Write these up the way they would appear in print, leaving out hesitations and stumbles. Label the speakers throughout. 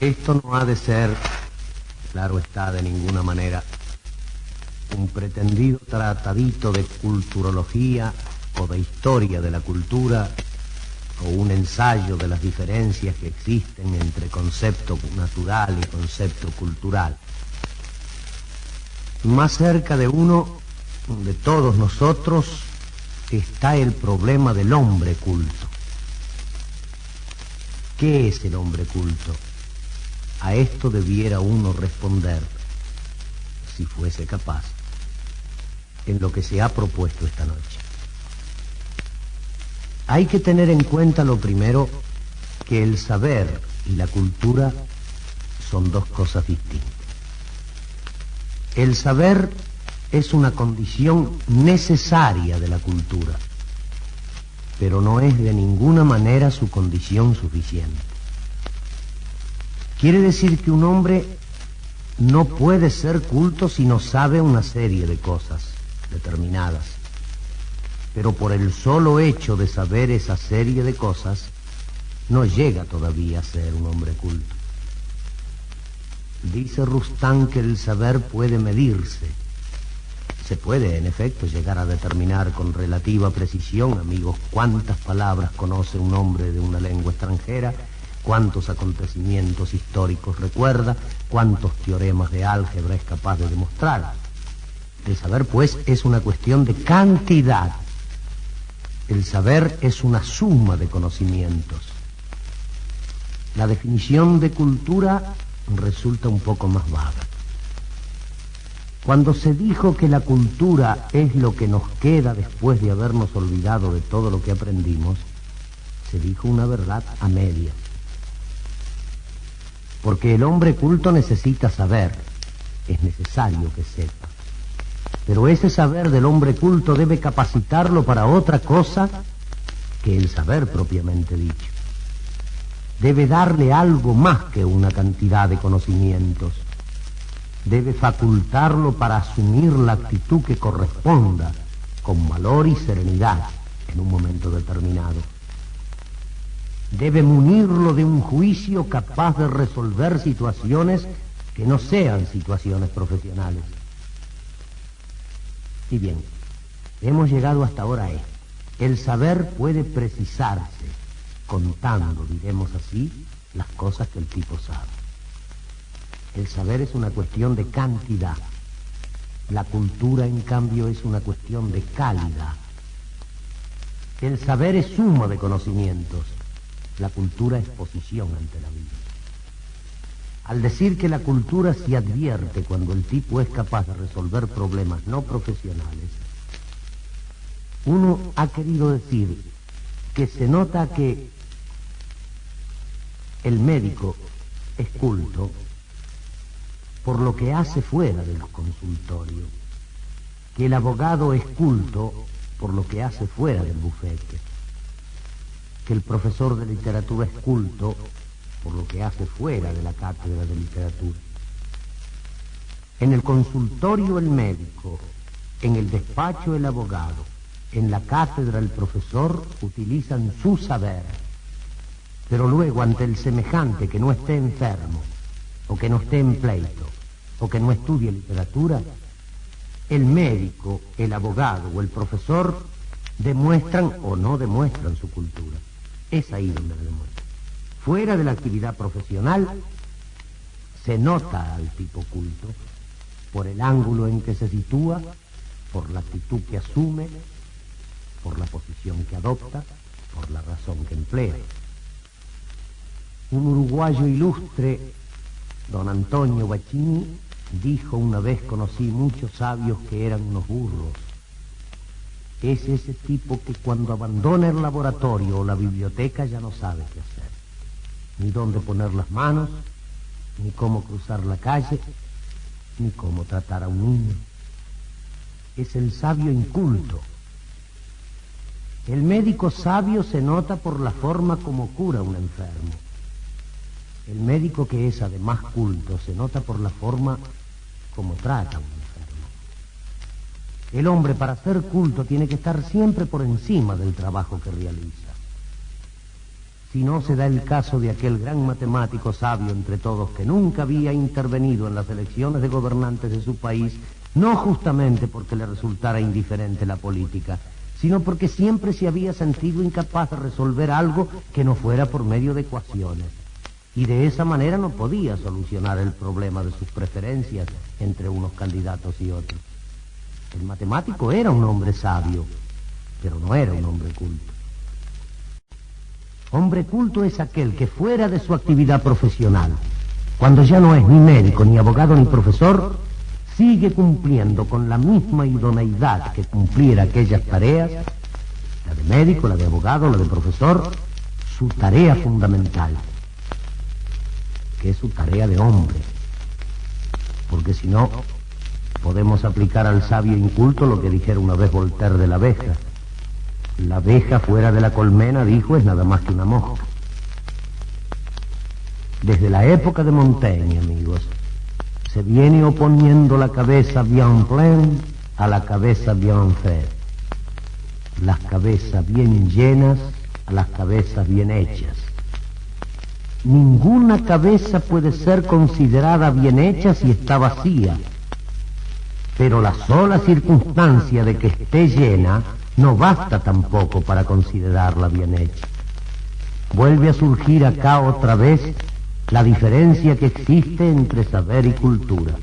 Speaker 1: Esto no ha de ser, claro está, de ninguna manera, un pretendido tratadito de culturología o de historia de la cultura o un ensayo de las diferencias que existen entre concepto natural y concepto cultural. Más cerca de uno, de todos nosotros, está el problema del hombre culto. ¿Qué es el hombre culto? A esto debiera uno responder, si fuese capaz, en lo que se ha propuesto esta noche. Hay que tener en cuenta lo primero, que el saber y la cultura son dos cosas distintas. El saber es una condición necesaria de la cultura, pero no es de ninguna manera su condición suficiente. Quiere decir que un hombre no puede ser culto si no sabe una serie de cosas determinadas, pero por el solo hecho de saber esa serie de cosas, no llega todavía a ser un hombre culto. Dice Rustán que el saber puede medirse. Se puede, en efecto, llegar a determinar con relativa precisión, amigos, cuántas palabras conoce un hombre de una lengua extranjera, cuántos acontecimientos históricos recuerda, cuántos teoremas de álgebra es capaz de demostrar. El saber, pues, es una cuestión de cantidad. El saber es una suma de conocimientos. La definición de cultura resulta un poco más vaga. Cuando se dijo que la cultura es lo que nos queda después de habernos olvidado de todo lo que aprendimos, se dijo una verdad a medias. Porque el hombre culto necesita saber, es necesario que sepa. Pero ese saber del hombre culto debe capacitarlo para otra cosa que el saber propiamente dicho. Debe darle algo más que una cantidad de conocimientos. Debe facultarlo para asumir la actitud que corresponda, con valor y serenidad, en un momento determinado. Debe munirlo de un juicio capaz de resolver situaciones que no sean situaciones profesionales. Y bien, hemos llegado hasta ahora a esto. El saber puede precisarse, contando, diremos así, las cosas que el tipo sabe. El saber es una cuestión de cantidad. La cultura, en cambio, es una cuestión de calidad. El saber es suma de conocimientos. La cultura es posición ante la vida. Al decir que la cultura se advierte cuando el tipo es capaz de resolver problemas no profesionales, uno ha querido decir que se nota que el médico es culto por lo que hace fuera del consultorio, que el abogado es culto por lo que hace fuera del bufete, que el profesor de literatura es culto por lo que hace fuera de la cátedra de literatura. En el consultorio el médico, en el despacho el abogado, en la cátedra el profesor utilizan su saber, pero luego ante el semejante que no esté enfermo, o que no esté en pleito, o que no estudie literatura, el médico, el abogado o el profesor demuestran o no demuestran su cultura. Es ahí donde lo demuestran. Fuera de la actividad profesional, se nota al tipo culto por el ángulo en que se sitúa, por la actitud que asume, por la posición que adopta, por la razón que emplea. Un uruguayo ilustre, don Antonio Bacchini, dijo una vez: conocí muchos sabios que eran unos burros. Es ese tipo que cuando abandona el laboratorio o la biblioteca ya no sabe qué hacer, ni dónde poner las manos, ni cómo cruzar la calle, ni cómo tratar a un niño. Es el sabio inculto. El médico sabio se nota por la forma como cura a un enfermo. El médico que es además culto se nota por la forma como trata a un enfermo. El hombre, para ser culto, tiene que estar siempre por encima del trabajo que realiza. si no se da el caso de aquel gran matemático sabio entre todos que nunca había intervenido en las elecciones de gobernantes de su país, no justamente porque le resultara indiferente la política, sino porque siempre se había sentido incapaz de resolver algo que no fuera por medio de ecuaciones. Y de esa manera no podía solucionar el problema de sus preferencias entre unos candidatos y otros. El matemático era un hombre sabio, pero no era un hombre culto. Hombre culto es aquel que fuera de su actividad profesional, cuando ya no es ni médico, ni abogado, ni profesor, sigue cumpliendo con la misma idoneidad que cumpliera aquellas tareas, la de médico, la de abogado, la de profesor, su tarea fundamental, que es su tarea de hombre. Porque si no, podemos aplicar al sabio inculto lo que dijera una vez Voltaire de la abeja. La abeja fuera de la colmena, dijo, es nada más que una mosca. Desde la época de Montaigne, amigos, se viene oponiendo la cabeza bien pleine a la cabeza bien faite. Las cabezas bien llenas a las cabezas bien hechas. Ninguna cabeza puede ser considerada bien hecha si está vacía, pero la sola circunstancia de que esté llena no basta tampoco para considerarla bien hecha. Vuelve a surgir acá otra vez la diferencia que existe entre saber y cultura.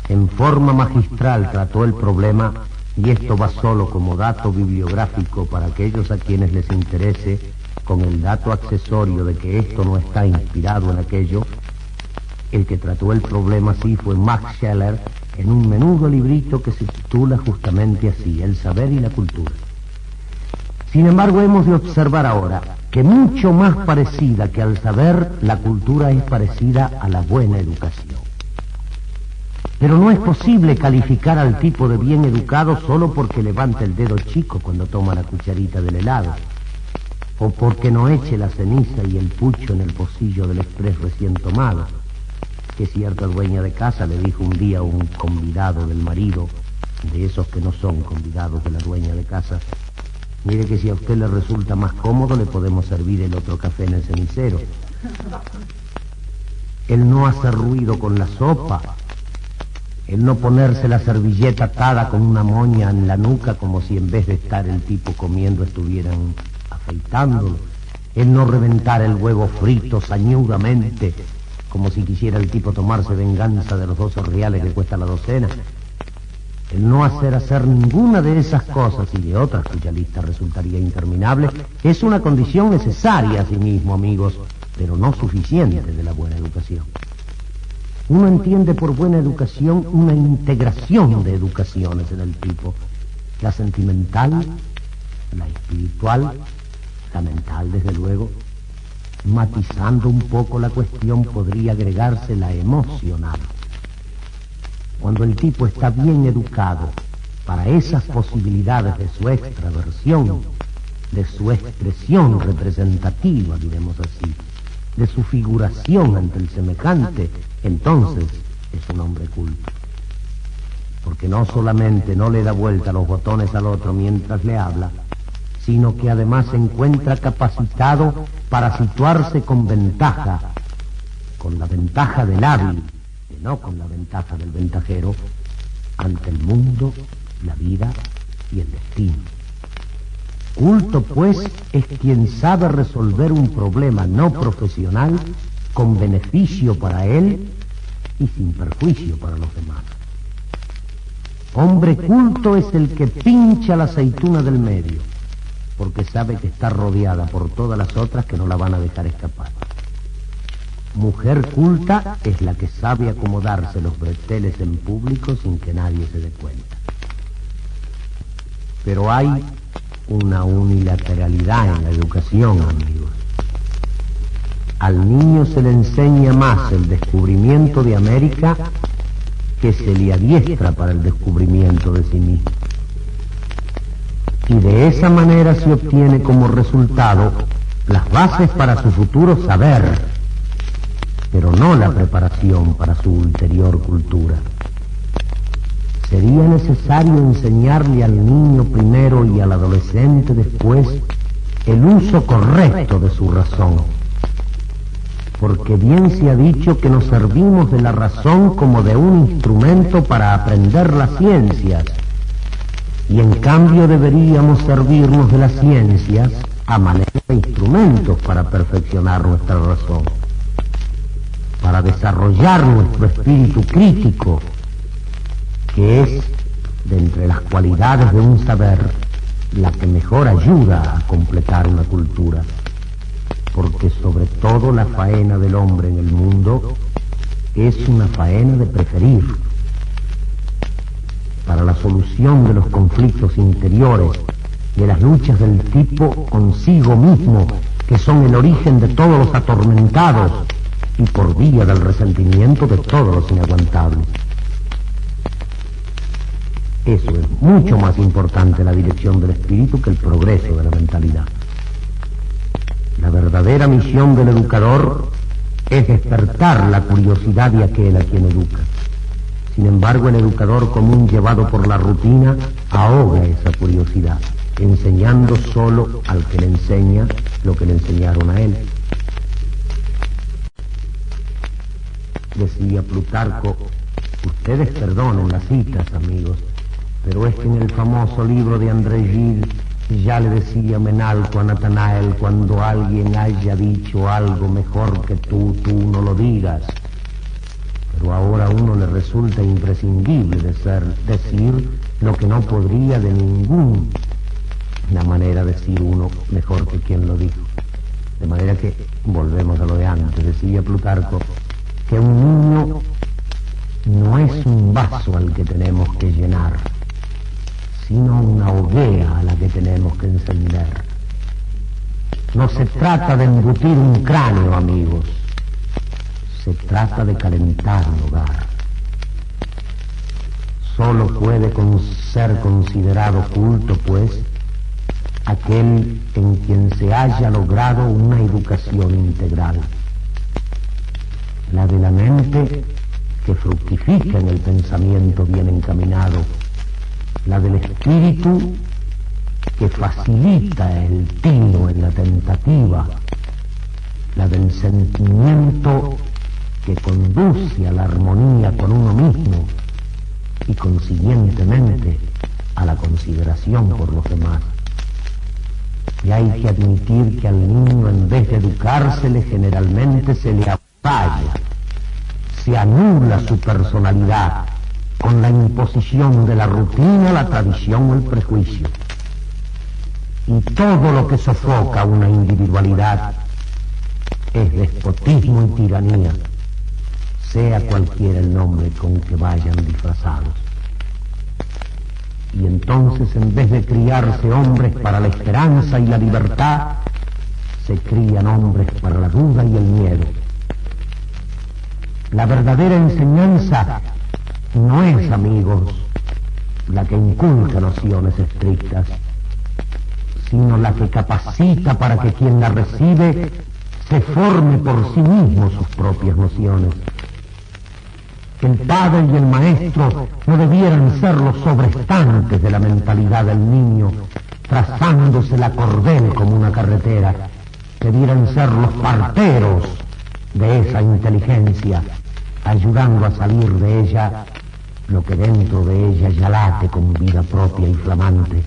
Speaker 1: En forma magistral trató el problema, y esto va solo como dato bibliográfico para aquellos a quienes les interese, con el dato accesorio de que esto no está inspirado en aquello. El que trató el problema así fue Max Scheler, en un menudo librito que se titula justamente así, El saber y la cultura. Sin embargo, hemos de observar ahora que mucho más parecida que al saber, la cultura es parecida a la buena educación. Pero no es posible calificar al tipo de bien educado solo porque levante el dedo chico cuando toma la cucharita del helado, o porque no eche la ceniza y el pucho en el pocillo del exprés recién tomado, que cierta dueña de casa le dijo un día a un convidado del marido, de esos que no son convidados de la dueña de casa: mire que si a usted le resulta más cómodo le podemos servir el otro café en el cenicero. El no hacer ruido con la sopa, el no ponerse la servilleta atada con una moña en la nuca como si en vez de estar el tipo comiendo estuvieran afeitándolo, el no reventar el huevo frito sañudamente como si quisiera el tipo tomarse venganza de los 12 reales que cuesta la docena, el no hacer ninguna de esas cosas, y de otras cuya lista resultaría interminable, es una condición necesaria a sí mismo, amigos, pero no suficiente de la buena educación. Uno entiende por buena educación una integración de educaciones en el tipo: la sentimental, la espiritual, la mental, desde luego. Matizando un poco la cuestión, podría agregarse la emocional. Cuando el tipo está bien educado para esas posibilidades de su extraversión, de su expresión representativa, diremos así, de su figuración ante el semejante, entonces es un hombre culto. Porque no solamente no le da vuelta los botones al otro mientras le habla, sino que además se encuentra capacitado para situarse con ventaja, con la ventaja del hábil, y no con la ventaja del ventajero, ante el mundo, la vida y el destino. Culto, pues, es quien sabe resolver un problema no profesional con beneficio para él y sin perjuicio para los demás. Hombre culto es el que pincha la aceituna del medio, porque sabe que está rodeada por todas las otras que no la van a dejar escapar. Mujer culta es la que sabe acomodarse los breteles en público sin que nadie se dé cuenta. Pero hay una unilateralidad en la educación, amigos. Al niño se le enseña más el descubrimiento de América que se le adiestra para el descubrimiento de sí mismo. Y de esa manera se obtiene como resultado las bases para su futuro saber, pero no la preparación para su ulterior cultura. Sería necesario enseñarle al niño primero y al adolescente después el uso correcto de su razón. Porque bien se ha dicho que nos servimos de la razón como de un instrumento para aprender las ciencias, y en cambio deberíamos servirnos de las ciencias a manera de instrumentos para perfeccionar nuestra razón, para desarrollar nuestro espíritu crítico, que es, de entre las cualidades de un saber, la que mejor ayuda a completar una cultura. Porque sobre todo la faena del hombre en el mundo es una faena de preferir. Para la solución de los conflictos interiores, de las luchas del tipo consigo mismo, que son el origen de todos los atormentados y por vía del resentimiento de todos los inaguantables. Eso es mucho más importante la dirección del espíritu que el progreso de la mentalidad. La verdadera misión del educador es despertar la curiosidad de aquel a quien educa. Sin embargo, el educador común llevado por la rutina ahoga esa curiosidad, enseñando solo al que le enseña lo que le enseñaron a él. Decía Plutarco, ustedes perdonen las citas, amigos, pero es que en el famoso libro de André Gide ya le decía Menalco a Natanael, cuando alguien haya dicho algo mejor que tú no lo digas. Pero ahora a uno le resulta imprescindible decir lo que no podría de ninguna manera decir uno mejor que quien lo dijo. De manera que volvemos a lo de antes. Decía Plutarco que un niño no es un vaso al que tenemos que llenar, sino una hoguera a la que tenemos que encender. No se trata de embutir un cráneo, amigos. Se trata de calentar el hogar. Solo puede ser considerado culto, pues, aquel en quien se haya logrado una educación integral. La de la mente que fructifica en el pensamiento bien encaminado, la del espíritu que facilita el tino en la tentativa, la del sentimiento que conduce a la armonía con uno mismo y consiguientemente a la consideración por los demás. Y hay que admitir que al niño, en vez de educársele, generalmente se le apalla, se anula su personalidad con la imposición de la rutina, la tradición o el prejuicio. Y todo lo que sofoca una individualidad es despotismo y tiranía, sea cualquiera el nombre con que vayan disfrazados. Y entonces, en vez de criarse hombres para la esperanza y la libertad, se crían hombres para la duda y el miedo. La verdadera enseñanza no es, amigos, la que inculca nociones estrictas, sino la que capacita para que quien la recibe se forme por sí mismo sus propias nociones. El padre y el maestro no debieran ser los sobrestantes de la mentalidad del niño, trazándose la cordel como una carretera. Debieran ser los parteros de esa inteligencia, ayudando a salir de ella lo que dentro de ella ya late con vida propia y flamante.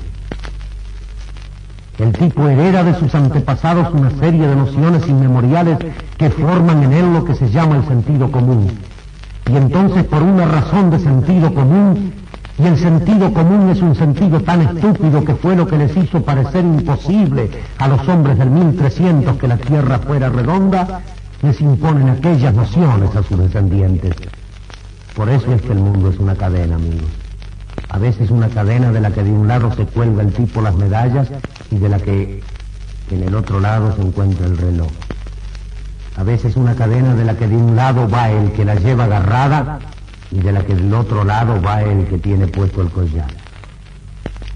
Speaker 1: El tipo hereda de sus antepasados una serie de nociones inmemoriales que forman en él lo que se llama el sentido común. Y entonces, por una razón de sentido común, y el sentido común es un sentido tan estúpido que fue lo que les hizo parecer imposible a los hombres del 1300 que la Tierra fuera redonda, les imponen aquellas nociones a sus descendientes. Por eso es que el mundo es una cadena, amigos. A veces una cadena de la que de un lado se cuelga el tipo las medallas y de la que en el otro lado se encuentra el reloj. A veces una cadena de la que de un lado va el que la lleva agarrada y de la que del otro lado va el que tiene puesto el collar.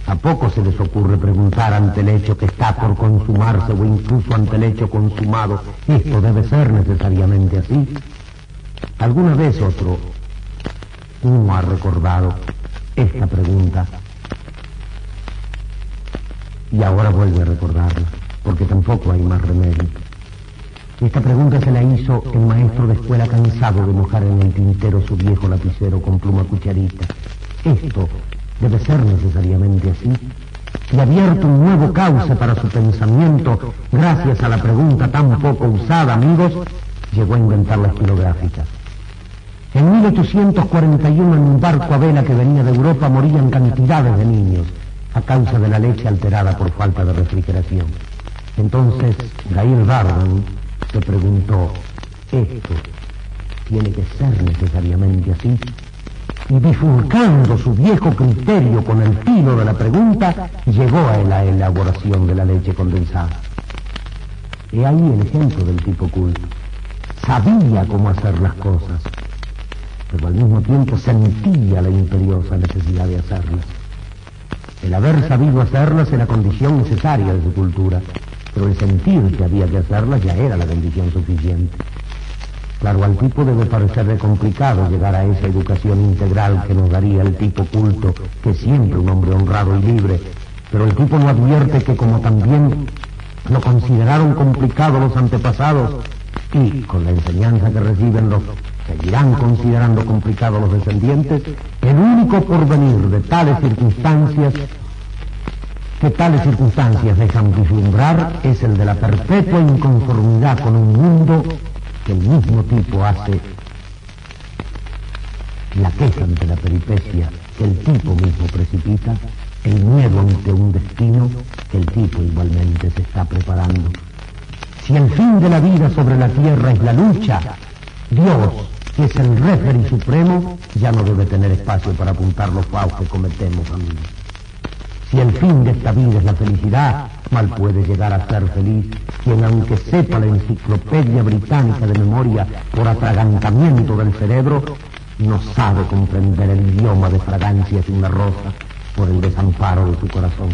Speaker 1: ¿A poco se les ocurre preguntar ante el hecho que está por consumarse o incluso ante el hecho consumado, esto debe ser necesariamente así? ¿Alguna vez uno ha recordado esta pregunta? Y ahora vuelve a recordarla, porque tampoco hay más remedio. Esta pregunta se la hizo el maestro de escuela cansado de mojar en el tintero su viejo lapicero con pluma cucharita. Esto debe ser necesariamente así. Y abierto un nuevo cauce para su pensamiento, gracias a la pregunta tan poco usada, amigos, llegó a inventar la estilográfica. En 1841, en un barco a vela que venía de Europa, morían cantidades de niños a causa de la leche alterada por falta de refrigeración. Entonces, Gail Barban se preguntó, ¿esto tiene que ser necesariamente así? Y bifurcando su viejo criterio con el filo de la pregunta, llegó a la elaboración de la leche condensada. He ahí el ejemplo del tipo culto. Sabía cómo hacer las cosas, pero al mismo tiempo sentía la imperiosa necesidad de hacerlas. El haber sabido hacerlas era condición necesaria de su cultura, pero el sentir que había que hacerlas ya era la condición suficiente. Claro, al tipo debe parecerle complicado llegar a esa educación integral que nos daría el tipo culto, que es siempre un hombre honrado y libre, pero el tipo no advierte que como también lo consideraron complicado los antepasados, y con la enseñanza que reciben los seguirán considerando complicados los descendientes, el único porvenir de tales circunstancias dejan vislumbrar es el de la perpetua inconformidad con un mundo que el mismo tipo hace la queja ante la peripecia que el tipo mismo precipita, el miedo ante un destino que el tipo igualmente se está preparando. Si el fin de la vida sobre la tierra es la lucha, Dios, que es el referí supremo, ya no debe tener espacio para apuntar los faus que cometemos, amigos. Si el fin de esta vida es la felicidad, mal puede llegar a ser feliz quien, aunque sepa la enciclopedia británica de memoria por atragantamiento del cerebro, no sabe comprender el idioma de fragancias de una rosa por el desamparo de su corazón.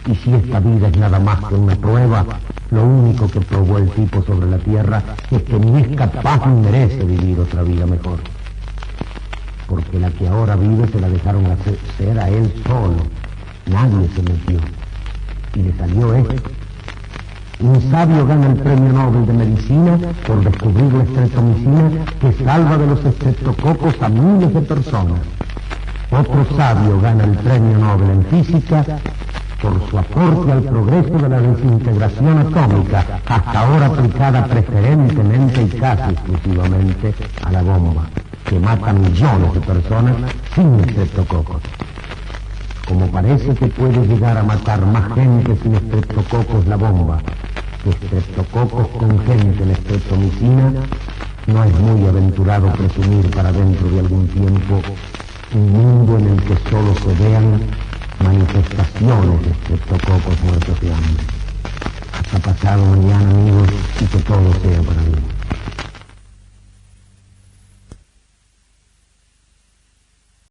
Speaker 1: Y si esta vida es nada más que una prueba, lo único que probó el tipo sobre la tierra es que ni es capaz ni merece vivir otra vida mejor. Porque la que ahora vive se la dejaron hacer a él solo. Nadie se metió. Y le salió esto. Un sabio gana el premio Nobel de Medicina por descubrir la estreptomicina que salva de los estreptococos a miles de personas. Otro sabio gana el premio Nobel en física por su aporte al progreso de la desintegración atómica, hasta ahora aplicada preferentemente y casi exclusivamente a la bomba, que mata millones de personas sin estreptococos. Como parece que puede llegar a matar más gente sin estreptococos la bomba que estreptococos con gente en estreptomicina, no es muy aventurado presumir para dentro de algún tiempo un mundo en el que solo se vean manifestaciones de estreptococos muertos de hambre. Hasta pasado mañana, amigos, y que todo sea para bien.